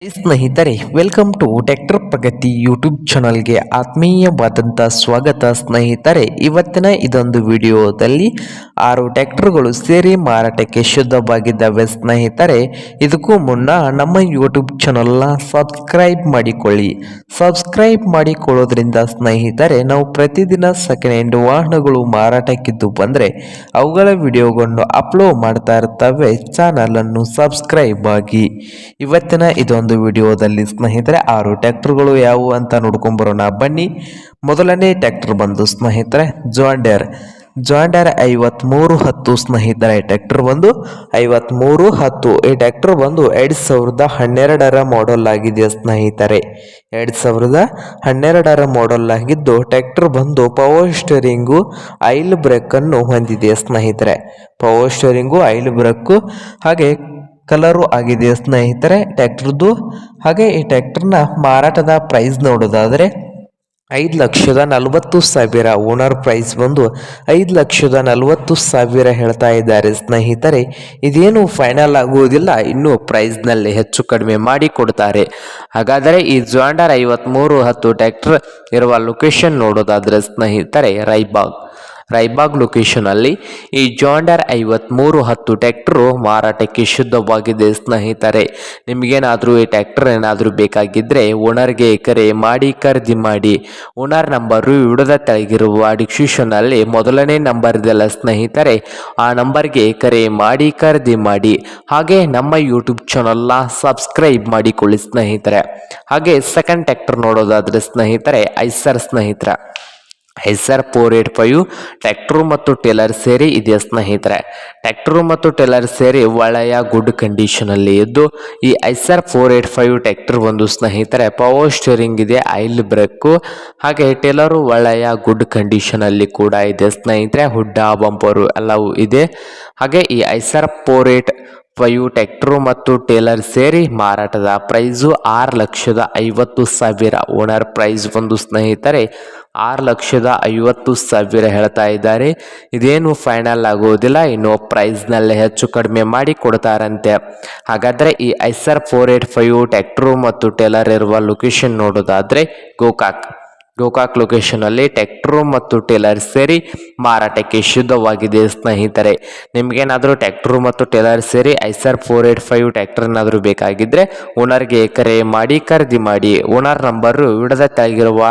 ಸ್ನೇಹಿತರೆ, welcome to tractor Pragati YouTube ಚಾನಲ್ಗೆ ಆತ್ಮೀಯವಾದಂಥ ಸ್ವಾಗತ. ಸ್ನೇಹಿತರೆ, ಇವತ್ತಿನ ಇದೊಂದು ವಿಡಿಯೋದಲ್ಲಿ 6 ಟ್ರ್ಯಾಕ್ಟರ್ಗಳು ಸೇರಿ ಮಾರಾಟಕ್ಕೆ ಶುದ್ಧವಾಗಿದ್ದಾವೆ. ಸ್ನೇಹಿತರೆ, ಇದಕ್ಕೂ ಮುನ್ನ ನಮ್ಮ ಯೂಟ್ಯೂಬ್ ಚಾನಲ್ನ ಸಬ್ಸ್ಕ್ರೈಬ್ ಮಾಡಿಕೊಳ್ಳಿ. ಸಬ್ಸ್ಕ್ರೈಬ್ ಮಾಡಿಕೊಳ್ಳೋದ್ರಿಂದ ಸ್ನೇಹಿತರೆ, ನಾವು ಪ್ರತಿದಿನ ಸೆಕೆಂಡ್ ಹ್ಯಾಂಡ್ ವಾಹನಗಳು ಮಾರಾಟಕ್ಕಿದ್ದು ಬಂದರೆ ಅವುಗಳ ವಿಡಿಯೋಗಳನ್ನು ಅಪ್ಲೋಡ್ ಮಾಡ್ತಾ ಇರ್ತವೆ. ಚಾನಲನ್ನು ಸಬ್ಸ್ಕ್ರೈಬ್ ಆಗಿ. ಇವತ್ತಿನ ಇದೊಂದು ವಿಡಿಯೋದಲ್ಲಿ ಸ್ನೇಹಿತರೆ 6 ಟ್ರ್ಯಾಕ್ಟರ್ಗಳು ಯಾವುವು ಅಂತ ನೋಡ್ಕೊಂಬರೋಣ ಬನ್ನಿ. ಮೊದಲನೇ ಟ್ರ್ಯಾಕ್ಟರ್ ಬಂದು ಸ್ನೇಹಿತರೆ ಜಾಂಡರ್ 5310 ಸ್ನೇಹಿತರೆ. ಟ್ರ್ಯಾಕ್ಟರ್ ಬಂದು 5310. ಈ ಟ್ರ್ಯಾಕ್ಟರ್ ಬಂದು 2012ರ ಮಾಡೆಲ್ ಆಗಿದೆ ಸ್ನೇಹಿತರೆ. 2012ರ ಮಾಡೆಲ್ ಆಗಿದ್ದು ಟ್ರ್ಯಾಕ್ಟರ್ ಬಂದು ಪವರ್ ಸ್ಟೀರಿಂಗು ಆಯಿಲ್ ಬ್ರೇಕ್ ಅನ್ನು ಹೊಂದಿದೆ ಸ್ನೇಹಿತರೆ. ಪವರ್ ಸ್ಟೀರಿಂಗು ಆಯಿಲ್ ಬ್ರೇಕ್ ಹಾಗೆ ಕಲರು ಆಗಿದೆ ಸ್ನೇಹಿತರೆ ಟ್ರ್ಯಾಕ್ಟರ್ದು. ಹಾಗೆ ಈ ಟ್ರ್ಯಾಕ್ಟರ್ನ ಮಾರಾಟದ ಪ್ರೈಸ್ ನೋಡೋದಾದರೆ 5,40,000. ಓನರ್ ಪ್ರೈಸ್ ಬಂದು 5,40,000 ಹೇಳ್ತಾ ಇದ್ದಾರೆ ಸ್ನೇಹಿತರೆ. ಇದೇನು ಫೈನಲ್ ಆಗುವುದಿಲ್ಲ, ಇನ್ನು ಪ್ರೈಸ್ನಲ್ಲಿ ಹೆಚ್ಚು ಕಡಿಮೆ ಮಾಡಿ ಕೊಡ್ತಾರೆ. ಹಾಗಾದರೆ ಈ ಜಾಂಡರ್ 5310 ಟ್ರ್ಯಾಕ್ಟರ್ ಇರುವ ಲೊಕೇಶನ್ ನೋಡೋದಾದರೆ ಸ್ನೇಹಿತರೆ ರಾಯಬಾಗ್ ಲೊಕೇಶನ್ ಅಲ್ಲಿ ಈ ಜಾಂಡರ್ 5310 ಟ್ರ್ಯಾಕ್ಟರ್ ಮಾರಾಟಕ್ಕೆ ಶುದ್ಧವಾಗಿದೆ ಸ್ನೇಹಿತರೆ. ನಿಮಗೇನಾದರೂ ಈ ಟ್ರ್ಯಾಕ್ಟರ್ ಏನಾದರೂ ಬೇಕಾಗಿದ್ದರೆ ಓನರ್ಗೆ ಕರೆ ಮಾಡಿ ಖರೀದಿ ಮಾಡಿ. ಓನರ್ ನಂಬರು ವಿಡಿಯೋದ ತೆಳಗಿರುವ ಡಿಸ್ಕ್ರಿಪ್ಷನ್ ಅಲ್ಲಿ ಮೊದಲನೇ ನಂಬರ್ ಇದೆಯಲ್ಲ ಸ್ನೇಹಿತರೆ, ಆ ನಂಬರ್ಗೆ ಕರೆ ಮಾಡಿ ಖರೀದಿ ಮಾಡಿ. ಹಾಗೆ ನಮ್ಮ ಯೂಟ್ಯೂಬ್ ಚಾನಲ್ನ ಸಬ್ಸ್ಕ್ರೈಬ್ ಮಾಡಿಕೊಳ್ಳಿ ಸ್ನೇಹಿತರೆ. ಹಾಗೆ ಸೆಕೆಂಡ್ ಟ್ರ್ಯಾಕ್ಟರ್ ನೋಡೋದಾದ್ರೆ ಸ್ನೇಹಿತರೆ ಐಸರ್ 485 ಟ್ರ್ಯಾಕ್ಟರ್ ಮತ್ತು ಟೇಲರ್ ಸೇರಿ ಇದೆ ಸ್ನೇಹಿತರೆ. ಟ್ರ್ಯಾಕ್ಟರ್ ಮತ್ತು ಟೇಲರ್ ಸೇರಿ ಒಳ್ಳೆಯ ಗುಡ್ ಕಂಡೀಷನ್ ಅಲ್ಲಿ ಇದ್ದು ಈ ಐಸರ್ 485 ಟ್ರ್ಯಾಕ್ಟರ್ ಒಂದು ಸ್ನೇಹಿತರೆ ಪವರ್ ಸ್ಟೀರಿಂಗ್ ಇದೆ, ಆಯಿಲ್ ಬ್ರೇಕ್ ಹಾಗೆ ಟೇಲರು ಒಳ್ಳೆಯ ಗುಡ್ ಕಂಡೀಷನ್ ಅಲ್ಲಿ ಕೂಡ ಇದೆ ಸ್ನೇಹಿತರೆ. ಹುಡ್ಡ ಬಂಪರು ಎಲ್ಲವೂ ಇದೆ. ಹಾಗೆ ಈ ಐಸರ್ 485 ಟ್ರ್ಯಾಕ್ಟರ್ ಮತ್ತು ಟೇಲರ್ ಸೇರಿ ಮಾರಾಟದ ಪ್ರೈಸು 6,50,000. ಓನರ್ ಪ್ರೈಸ್ ಒಂದು ಸ್ನೇಹಿತರೆ 6,50,000 ಹೇಳ್ತಾ ಇದ್ದಾರೆ. ಇದೇನು ಫೈನಲ್ ಆಗುವುದಿಲ್ಲ, ಇನ್ನು ಪ್ರೈಸ್ನಲ್ಲಿ ಹೆಚ್ಚು ಕಡಿಮೆ ಮಾಡಿ ಕೊಡ್ತಾರಂತೆ. ಹಾಗಾದರೆ ಈ ಐಸರ್ 485 ಟ್ರ್ಯಾಕ್ಟರ್ ಮತ್ತು ಟೇಲರ್ ಇರುವ ಲೊಕೇಶನ್ ನೋಡೋದಾದ್ರೆ ಗೋಕಾಕ್ ಲೊಕೇಶನ್ ಅಲ್ಲಿ ಟ್ರ್ಯಾಕ್ಟರ್ ಮತ್ತು ಟೇಲರ್ ಸೇರಿ ಮಾರಾಟಕ್ಕೆ ಶುದ್ಧವಾಗಿದೆ ಸ್ನೇಹಿತರೆ. ನಿಮ್ಗೇನಾದರೂ ಟ್ರ್ಯಾಕ್ಟರ್ ಮತ್ತು ಟೇಲರ್ ಸೇರಿ ಐಸರ್ 485 ಟ್ರ್ಯಾಕ್ಟರ್ ಏನಾದರೂ ಬೇಕಾಗಿದ್ರೆ ಓನರ್ಗೆ ಕರೆ ಮಾಡಿ ಖರೀದಿ ಮಾಡಿ. ಓನರ್ ನಂಬರು ವಿಡದ ತೆಳಗಿರುವ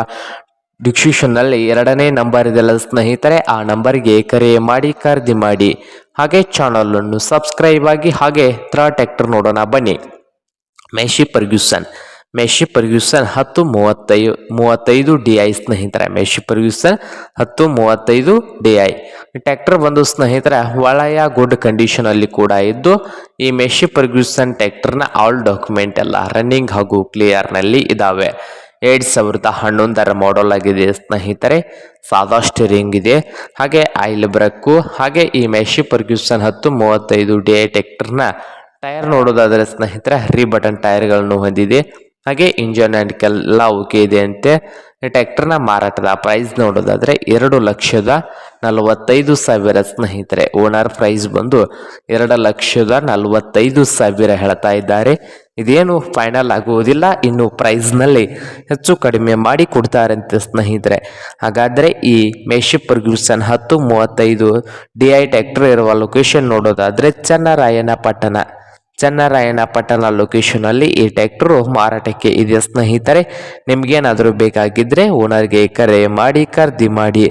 ಡಿಸ್ಕ್ರಿಪ್ಷನ್ ನಲ್ಲಿ 2ನೇ ನಂಬರ್ ಇದೆಲ್ಲ ಸ್ನೇಹಿತರೆ, ಆ ನಂಬರ್ಗೆ ಕರೆ ಮಾಡಿ ಖರೀದಿ ಮಾಡಿ. ಹಾಗೆ ಚಾನಲ್ ಅನ್ನು ಸಬ್ಸ್ಕ್ರೈಬ್ ಆಗಿ. ಹಾಗೆ ಥರ್ಡ್ ಟ್ರ್ಯಾಕ್ಟರ್ ನೋಡೋಣ ಬನ್ನಿ. ಮೆಶಿ ಫರ್ಗ್ಯೂಸನ್ 1035 DI ಸ್ನೇಹಿತರೆ. ಮೆಶಿ ಫರ್ಗ್ಯೂಸನ್ 1035 DI ಟ್ರ್ಯಾಕ್ಟರ್ ಬಂದು ಸ್ನೇಹಿತರೆ ಒಳ್ಳೆಯ ಗುಡ್ ಕಂಡೀಷನ್ ಅಲ್ಲಿ ಕೂಡ ಇದ್ದು ಈ ಮೆಶಿ ಫರ್ಗ್ಯೂಸನ್ ಟ್ರ್ಯಾಕ್ಟರ್ನ ಆಲ್ ಡಾಕ್ಯುಮೆಂಟ್ ಎಲ್ಲ ರನ್ನಿಂಗ್ ಹಾಗೂ ಕ್ಲಿಯರ್ ನಲ್ಲಿ ಇದಾವೆ. 2011ರ ಮಾಡೆಲ್ ಆಗಿದೆ ಸ್ನೇಹಿತರೆ. ಸಾದಾ ಸ್ಟೀರಿಂಗ್ ಇದೆ, ಹಾಗೆ ಆಯಿಲ್ ಬ್ರೇಕು. ಹಾಗೆ ಈ ಮೆಶಿ ಫರ್ಗ್ಯೂಸನ್ 1035 DI ಟ್ರ್ಯಾಕ್ಟರ್ನ ಟೈರ್ ನೋಡೋದಾದ್ರೆ ಸ್ನೇಹಿತರೆ ಬಟನ್ ಟೈರ್ಗಳನ್ನು ಹೊಂದಿದೆ. ಹಾಗೆ ಇಂಜನ್ ಆ್ಯಂಡ್ ಎಲ್ಲ ಓಕೆ ಇದೆ ಅಂತೆ. ಈ ಟ್ರ್ಯಾಕ್ಟರ್ನ ಮಾರಾಟದ ಪ್ರೈಸ್ ನೋಡೋದಾದ್ರೆ 2,45,000 ಸ್ನೇಹಿತರೆ. ಓನರ್ ಪ್ರೈಸ್ ಬಂದು 2,45,000 ಹೇಳ್ತಾ ಇದ್ದಾರೆ. ಇದೇನು ಫೈನಲ್ ಆಗುವುದಿಲ್ಲ, ಇನ್ನು ಪ್ರೈಸ್ನಲ್ಲಿ ಹೆಚ್ಚು ಕಡಿಮೆ ಮಾಡಿ ಕೊಡ್ತಾರಂತೆ ಸ್ನೇಹಿತರೆ. ಹಾಗಾದರೆ ಈ ಮೆಶಿ ಫರ್ಗ್ಯೂಸನ್ 1035 DI ಟ್ರ್ಯಾಕ್ಟರ್ ಇರುವ ಲೊಕೇಶನ್ ನೋಡೋದಾದ್ರೆ ಚನ್ನರಾಯನಪಟ್ಟಣ ಲೊಕೇಶನ್ ಅಲ್ಲಿ ಈ ಟ್ರ್ಯಾಕ್ಟರ್ ಮಾರಾಟಕ್ಕೆ ಇದೆ ಸ್ನೇಹಿತರೆ. ನಿಮ್ಗೇನಾದರೂ ಬೇಕಾಗಿದ್ರೆ ಓನರ್ಗೆ ಕರೆ ಮಾಡಿ ಖರೀದಿ ಮಾಡಿ.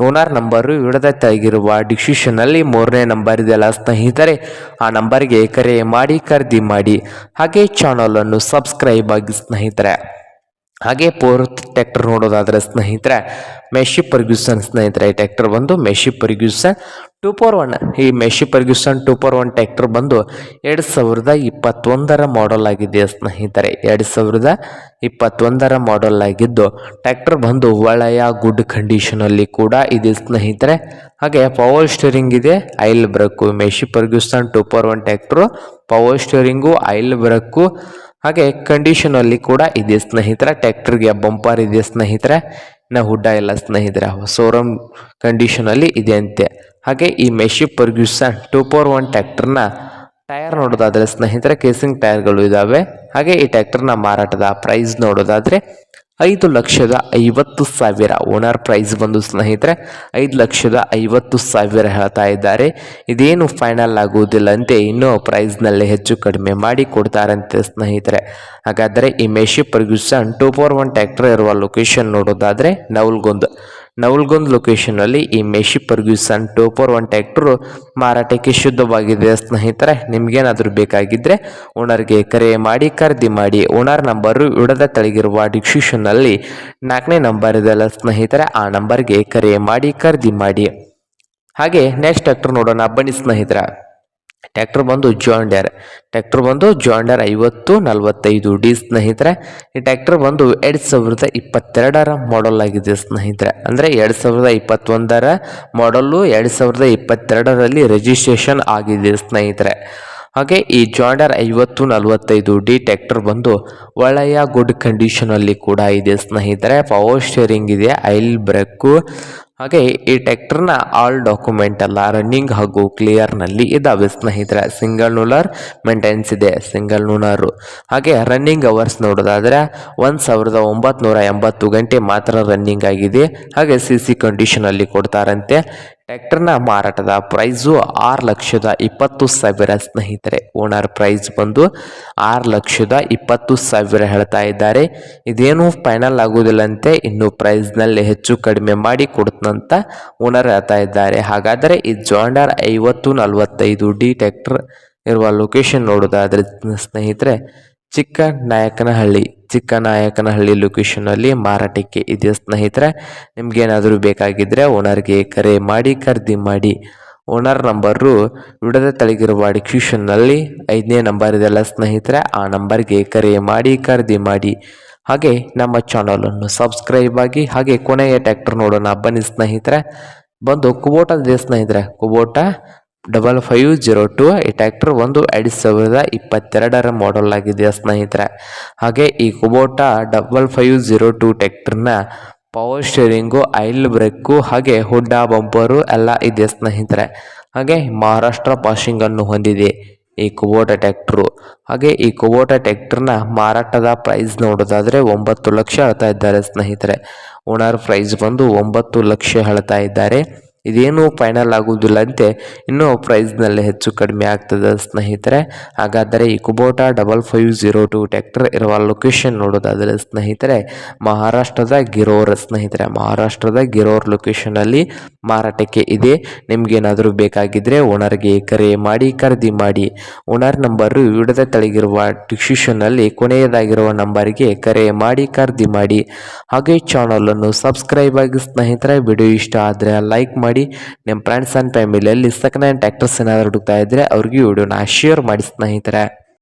ಓನರ್ ನಂಬರು ವಿಡದ ತೆಳಗಿರುವ ಡಿಸ್ಕ್ರಿಪ್ಷನ್ ಅಲ್ಲಿ 3ನೇ ನಂಬರ್ ಇದೆಯಲ್ಲ ಸ್ನೇಹಿತರೆ, ಆ ನಂಬರ್ಗೆ ಕರೆ ಮಾಡಿ ಖರೀದಿ ಮಾಡಿ. ಹಾಗೆ ಚಾನಲ್ ಅನ್ನು ಸಬ್ಸ್ಕ್ರೈಬ್ ಆಗಿ ಸ್ನೇಹಿತರೆ. ಹಾಗೆ ಫೋರ್ತ್ ಟ್ರ್ಯಾಕ್ಟರ್ ನೋಡೋದಾದ್ರೆ ಸ್ನೇಹಿತರೆ ಮೆಶಿ ಫರ್ಗ್ಯೂಸನ್ ಸ್ನೇಹಿತರೆ. ಈ ಟ್ರ್ಯಾಕ್ಟರ್ ಬಂದು ಮೆಶಿ ಫರ್ಗ್ಯೂಸನ್ 241. ಈ ಮೆಶಿ ಫರ್ಗ್ಯೂಸನ್ 241 ಟ್ರ್ಯಾಕ್ಟರ್ ಬಂದು 2021ರ ಮಾಡೆಲ್ ಆಗಿದೆ ಸ್ನೇಹಿತರೆ. 2021ರ ಮಾಡೆಲ್ ಆಗಿದ್ದು ಟ್ರ್ಯಾಕ್ಟರ್ ಬಂದು ಒಳ್ಳೆಯ ಗುಡ್ ಕಂಡೀಷನ್ ಅಲ್ಲಿ ಕೂಡ ಇದೆ ಸ್ನೇಹಿತರೆ. ಹಾಗೆ ಪವರ್ ಸ್ಟೀರಿಂಗ್ ಇದೆ, oil brake. Massey Ferguson 241 tractor power steering oil brake ಹಾಗೆ ಕಂಡೀಷನ್ ಅಲ್ಲಿ ಕೂಡ ಇದೆ ಸ್ನೇಹಿತರೆ. ಟ್ರ್ಯಾಕ್ಟರ್ಗೆ ಬಂಪರ್ ಇದೆ ಸ್ನೇಹಿತರೆ, ಇನ್ನು ಹುಡ್ಡ ಇಲ್ಲ ಸ್ನೇಹಿತರೆ, ಶೋರೂಮ್ ಕಂಡೀಷನ್ ಅಲ್ಲಿ ಇದೆ ಅಂತೆ. ಹಾಗೆ ಈ ಮೆಶಿ ಫರ್ಗ್ಯೂಸನ್ 241 ಟ್ರ್ಯಾಕ್ಟರ್ನ ಟೈರ್ ನೋಡೋದಾದ್ರೆ ಸ್ನೇಹಿತರೆ ಕೇಸಿಂಗ್ ಟೈರ್ಗಳು ಇದಾವೆ. ಹಾಗೆ ಈ ಟ್ರ್ಯಾಕ್ಟರ್ನ ಮಾರಾಟದ ಪ್ರೈಸ್ ನೋಡೋದಾದ್ರೆ 5,50,000 ಓನರ್ ಪ್ರೈಸ್ ಬಂದು ಸ್ನೇಹಿತರೆ 5,50,000 ಹೇಳ್ತಾ ಇದ್ದಾರೆ. ಇದೇನು ಫೈನಲ್ ಆಗುವುದಿಲ್ಲ ಅಂತೆ, ಇನ್ನೂ ಪ್ರೈಸ್ನಲ್ಲಿ ಹೆಚ್ಚು ಕಡಿಮೆ ಮಾಡಿ ಕೊಡ್ತಾರಂತೆ ಸ್ನೇಹಿತರೆ. ಹಾಗಾದರೆ ಈ ಮೆಶಿ ಫರ್ಗ್ಯೂಸನ್ 241 ಟ್ರ್ಯಾಕ್ಟರ್ ಇರುವ ಲೊಕೇಶನ್ ನೋಡೋದಾದ್ರೆ ನವಲ್ಗುಂದ್ ಲೊಕೇಶನ್ ಅಲ್ಲಿ ಈ ಮೆಶಿ ಫರ್ಗ್ಯೂಸನ್ 241 ಟ್ರ್ಯಾಕ್ಟರ್ ಮಾರಾಟಕ್ಕೆ ಶುದ್ಧವಾಗಿದೆ ಸ್ನೇಹಿತರೆ. ನಿಮ್ಗೇನಾದ್ರೂ ಬೇಕಾಗಿದ್ರೆ ಓನರ್ಗೆ ಕರೆ ಮಾಡಿ ಖರೀದಿ ಮಾಡಿ. ಓನರ್ ನಂಬರು ವಿಡದ ತೆಳಗಿರುವ ಡಿಸ್ಕ್ರಿಪ್ಷನ್ ನಲ್ಲಿ 4ನೇ ನಂಬರ್ ಇದೆಲ್ಲ ಸ್ನೇಹಿತರೆ, ಆ ನಂಬರ್ಗೆ ಕರೆ ಮಾಡಿ ಖರೀದಿ ಮಾಡಿ. ಹಾಗೆ ನೆಕ್ಸ್ಟ್ ಟ್ರ್ಯಾಕ್ಟರ್ ನೋಡೋಣ ಬನ್ನಿ ಸ್ನೇಹಿತರೆ. ಟ್ರ್ಯಾಕ್ಟರ್ ಬಂದು ಜಾಂಡರ್ 5045D ಸ್ನೇಹಿತರೆ. ಈ ಟ್ರ್ಯಾಕ್ಟರ್ ಬಂದು 2022 ಮಾಡೆಲ್ ಆಗಿದೆ ಸ್ನೇಹಿತರೆ. ಅಂದರೆ 2021 ಮಾಡೆಲ್ಲು 2022 ರಿಜಿಸ್ಟ್ರೇಷನ್ ಆಗಿದೆ ಸ್ನೇಹಿತರೆ. ಹಾಗೆ ಈ ಜಾಂಡರ್ 5045D ಟ್ರ್ಯಾಕ್ಟರ್ ಬಂದು ಒಳ್ಳೆಯ ಗುಡ್ ಕಂಡೀಷನ್ ಅಲ್ಲಿ ಕೂಡ ಇದೆ ಸ್ನೇಹಿತರೆ. ಪವರ್ ಸ್ಟೇರಿಂಗ್ ಇದೆ, ಆಯಿಲ್ ಬ್ರೇಕು. ಹಾಗೆ ಈ ಟ್ರ್ಯಾಕ್ಟರ್ನ ಆಲ್ ಡಾಕ್ಯುಮೆಂಟ್ ಎಲ್ಲ ರನ್ನಿಂಗ್ ಹಾಗೂ ಕ್ಲಿಯರ್ ನಲ್ಲಿ ಇದಾವೆ ಸ್ನೇಹಿತರೆ. ಸಿಂಗಲ್ ನೂಲರ್ ಮೇಂಟೆನೆನ್ಸ್ ಇದೆ, ಸಿಂಗಲ್ ನೂಲರ್. ಹಾಗೆ ರನ್ನಿಂಗ್ ಅವರ್ಸ್ ನೋಡೋದಾದ್ರೆ 1980 ಗಂಟೆ ಮಾತ್ರ ರನ್ನಿಂಗ್ ಆಗಿದೆ. ಹಾಗೆ CC ಕಂಡೀಷನ್ ಅಲ್ಲಿ ಕೊಡ್ತಾರಂತೆ. ಟ್ರ್ಯಾಕ್ಟರ್ನ ಮಾರಾಟದ ಪ್ರೈಸು 6,20,000 ಸ್ನೇಹಿತರೆ. ಓನರ್ ಪ್ರೈಸ್ ಬಂದು 6,20,000 ಹೇಳ್ತಾ ಇದ್ದಾರೆ. ಇದೇನು ಫೈನಲ್ ಆಗುವುದಿಲ್ಲಂತೆ, ಇನ್ನು ಪ್ರೈಸ್ನಲ್ಲಿ ಹೆಚ್ಚು ಕಡಿಮೆ ಮಾಡಿ ಕೊಡ್ತಂತ ಓನರ್ ಹೇಳ್ತಾ ಇದ್ದಾರೆ. ಹಾಗಾದರೆ ಈ ಜಾಂಡರ್ 5045D ಟ್ರ್ಯಾಕ್ಟರ್ ಇರುವ ಲೊಕೇಶನ್ ನೋಡೋದಾದ್ರೆ ಸ್ನೇಹಿತರೆ ಚಿಕ್ಕನಾಯಕನಹಳ್ಳಿ ಲೊಕೇಶನ್ ಅಲ್ಲಿ ಮಾರಾಟಕ್ಕೆ ಇದೆ ಸ್ನೇಹಿತರೆ. ನಿಮ್ಗೇನಾದರೂ ಬೇಕಾಗಿದ್ರೆ ಓನರ್ಗೆ ಕರೆ ಮಾಡಿ ಖರೀದಿ ಮಾಡಿ. ಓನರ್ ನಂಬರು ವಿಡದ ತೆಳಗಿರುವ ಡಿಸ್ಕ್ರಿಪ್ಷನ್ ನಲ್ಲಿ 5ನೇ ನಂಬರ್ ಇದೆಲ್ಲ ಸ್ನೇಹಿತರೆ, ಆ ನಂಬರ್ಗೆ ಕರೆ ಮಾಡಿ ಖರೀದಿ ಮಾಡಿ. ಹಾಗೆ ನಮ್ಮ ಚಾನಲನ್ನು ಸಬ್ಸ್ಕ್ರೈಬ್ ಆಗಿ. ಹಾಗೆ ಕೊನೆಯ ಟ್ರ್ಯಾಕ್ಟರ್ ನೋಡೋಣ ಬನ್ನಿ ಸ್ನೇಹಿತರೆ. ಬಂದು ಕುಬೋಟಾ ಸ್ನೇಹಿತರೆ, ಕುಬೋಟಾ 5502. ಈ ಟ್ರ್ಯಾಕ್ಟರ್ ಒಂದು 2022 ಮಾಡೆಲ್ ಆಗಿದೆ ಸ್ನೇಹಿತರೆ. ಹಾಗೆ ಈ ಕುಬೋಟಾ 5502 ಟ್ರ್ಯಾಕ್ಟರ್ನ ಪವರ್ ಸ್ಟೇರಿಂಗು, ಆಯಿಲ್ ಬ್ರೇಕು, ಹಾಗೆ ಹುಡ್ಡ ಬಂಪರು ಎಲ್ಲ ಇದೆ ಸ್ನೇಹಿತರೆ. ಹಾಗೆ ಮಹಾರಾಷ್ಟ್ರ ಪಾಸಿಂಗ್ ಅನ್ನು ಹೊಂದಿದೆ ಈ ಕುಬೋಟಾ ಟ್ರ್ಯಾಕ್ಟರು. ಹಾಗೆ ಈ ಕುಬೋಟಾ ಟ್ರ್ಯಾಕ್ಟರ್ನ ಮಾರಾಟದ ಪ್ರೈಸ್ ನೋಡೋದಾದ್ರೆ 9 ಲಕ್ಷ ಹೇಳ್ತಾ ಇದ್ದಾರೆ ಸ್ನೇಹಿತರೆ. ಓನರ್ ಪ್ರೈಸ್ ಬಂದು 9 ಲಕ್ಷ ಹೇಳ್ತಾ ಇದ್ದಾರೆ. ಇದೇನು ಫೈನಲ್ ಆಗುವುದಿಲ್ಲ ಅಂತೆ, ಇನ್ನೂ ಪ್ರೈಸ್ನಲ್ಲಿ ಹೆಚ್ಚು ಕಡಿಮೆ ಆಗ್ತದೆ ಸ್ನೇಹಿತರೆ. ಹಾಗಾದರೆ ಈ ಕುಬೋಟಾ 5502 ಟ್ರ್ಯಾಕ್ಟರ್ ಇರುವ ಲೊಕೇಶನ್ ನೋಡೋದಾದರೆ ಸ್ನೇಹಿತರೆ ಮಹಾರಾಷ್ಟ್ರದ ಗಿರೋರ್ ಲೊಕೇಶನ್ ಅಲ್ಲಿ ಮಾರಾಟಕ್ಕೆ ಇದೆ. ನಿಮ್ಗೇನಾದರೂ ಬೇಕಾಗಿದ್ರೆ ಓನರ್ಗೆ ಕರೆ ಮಾಡಿ ಖರೀದಿ ಮಾಡಿ. ಓನರ್ ನಂಬರು ವಿಡದ ತೆಳಗಿರುವ ಡಿಸ್ಕ್ರಿಪ್ಷನ್ ನಲ್ಲಿ ಕೊನೆಯದಾಗಿರುವ ನಂಬರ್ಗೆ ಕರೆ ಮಾಡಿ ಖರೀದಿ ಮಾಡಿ. ಹಾಗೆ ಚಾನಲನ್ನು ಸಬ್ಸ್ಕ್ರೈಬ್ ಆಗಿ ಸ್ನೇಹಿತರೆ. ವಿಡಿಯೋ ಇಷ್ಟ ಆದರೆ ಲೈಕ್ ಮಾಡಿ. ನಿಮ್ಮ ಫ್ರೆಂಡ್ಸ್ ಆ್ಯಂಡ್ ಫ್ಯಾಮಿಲಿಯಲ್ಲಿ ಸೆಕೆಂಡ್ ಹ್ಯಾಂಡ್ ಟ್ರ್ಯಾಕ್ಟರ್ಸ್ ಏನಾದರೂ ಹುಡುಕ್ತಾ ಇದ್ದರೆ ಅವ್ರಿಗೆ ವಿಡಿಯೋನ ಶೇರ್ ಮಾಡಿ ಸ್ನೇಹಿತರೆ.